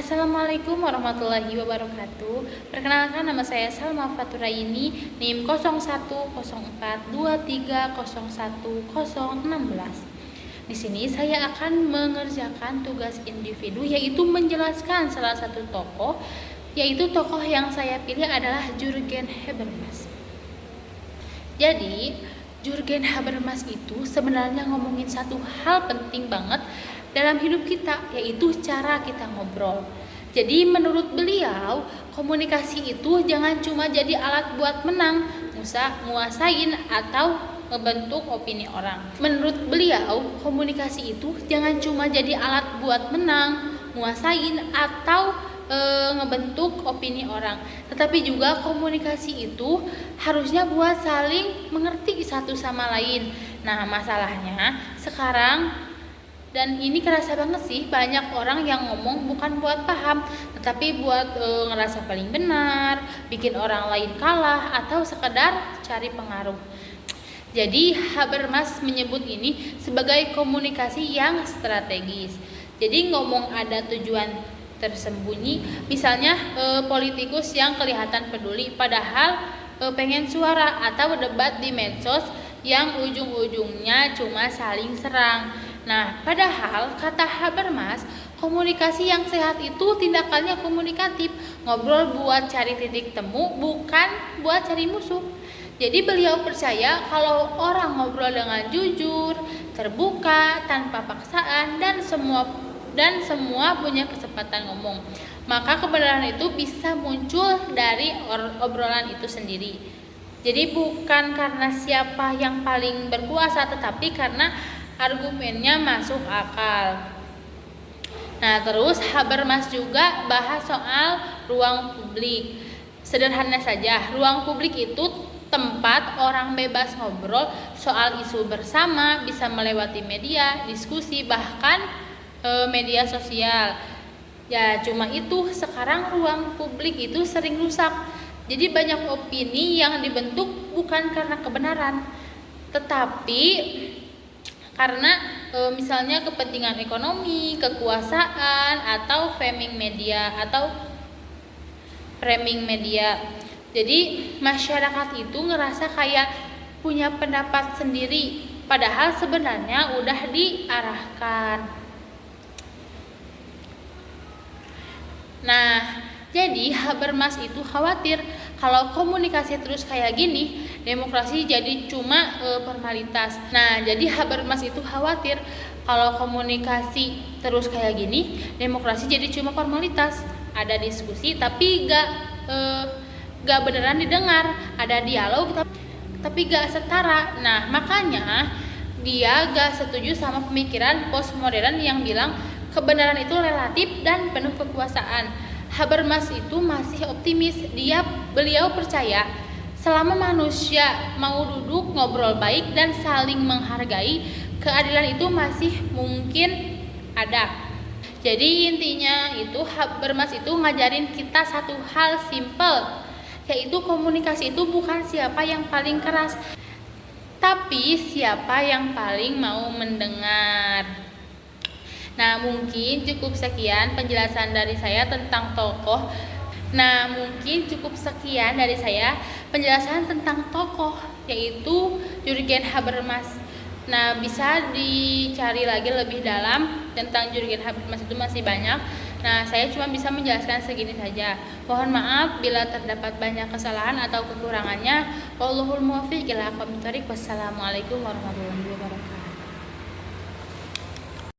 Assalamualaikum warahmatullahi wabarakatuh. Perkenalkan, nama saya Salma Faturaini, NIM 0142303016. Di sini saya akan mengerjakan tugas individu, yaitu menjelaskan salah satu tokoh, yaitu tokoh yang saya pilih adalah Jurgen Habermas. Jadi Jurgen Habermas itu sebenarnya ngomongin satu hal penting banget dalam hidup kita, yaitu cara kita ngobrol. Jadi menurut beliau, komunikasi itu jangan cuma jadi alat buat menang, nguasain atau ngebentuk opini orang. Menurut beliau, komunikasi itu jangan cuma jadi alat buat menang, nguasain atau ngebentuk opini orang, tetapi juga komunikasi itu harusnya buat saling mengerti satu sama lain. Nah, masalahnya sekarang, dan ini kerasa banget sih, banyak orang yang ngomong bukan buat paham, tetapi buat ngerasa paling benar, bikin orang lain kalah, atau sekedar cari pengaruh. Jadi Habermas menyebut ini sebagai komunikasi yang strategis. Jadi ngomong ada tujuan tersembunyi, misalnya politikus yang kelihatan peduli padahal pengen suara, atau debat di medsos yang ujung-ujungnya cuma saling serang. Nah, padahal kata Habermas, komunikasi yang sehat itu tindakannya komunikatif, ngobrol buat cari titik temu, bukan buat cari musuh. Jadi beliau percaya kalau orang ngobrol dengan jujur, terbuka, tanpa paksaan, dan semua punya kesempatan ngomong, maka kebenaran itu bisa muncul dari obrolan itu sendiri. Jadi bukan karena siapa yang paling berkuasa, tetapi karena argumennya masuk akal. Nah, terus Habermas juga bahas soal ruang publik. Sederhana saja, ruang publik itu tempat orang bebas ngobrol soal isu bersama, bisa melewati media, diskusi, bahkan media sosial. Ya, cuma itu sekarang ruang publik itu sering rusak. Jadi banyak opini yang dibentuk bukan karena kebenaran, tetapi karena misalnya kepentingan ekonomi, kekuasaan, atau framing media. Jadi masyarakat itu ngerasa kayak punya pendapat sendiri, padahal sebenarnya udah diarahkan. Nah, jadi Habermas itu khawatir kalau komunikasi terus kayak gini, demokrasi jadi cuma formalitas. Nah, jadi Habermas itu khawatir kalau komunikasi terus kayak gini, demokrasi jadi cuma formalitas. Ada diskusi tapi gak beneran didengar, ada dialog tapi gak setara. Nah, makanya dia gak setuju sama pemikiran postmodern yang bilang kebenaran itu relatif dan penuh kekuasaan. Habermas itu masih optimis. Beliau percaya selama manusia mau duduk ngobrol baik dan saling menghargai, keadilan itu masih mungkin ada. Jadi intinya itu Habermas itu ngajarin kita satu hal simple, yaitu komunikasi itu bukan siapa yang paling keras, tapi siapa yang paling mau mendengar. Nah, mungkin cukup sekian penjelasan dari saya tentang tokoh. Yaitu Jurgen Habermas. Nah, bisa dicari lagi lebih dalam tentang Jurgen Habermas, itu masih banyak. Nah, saya cuma bisa menjelaskan segini saja. Mohon maaf bila terdapat banyak kesalahan atau kekurangannya. Wallahul muwaffiq ila aqwamit thoriq. Wassalamualaikum warahmatullahi wabarakatuh.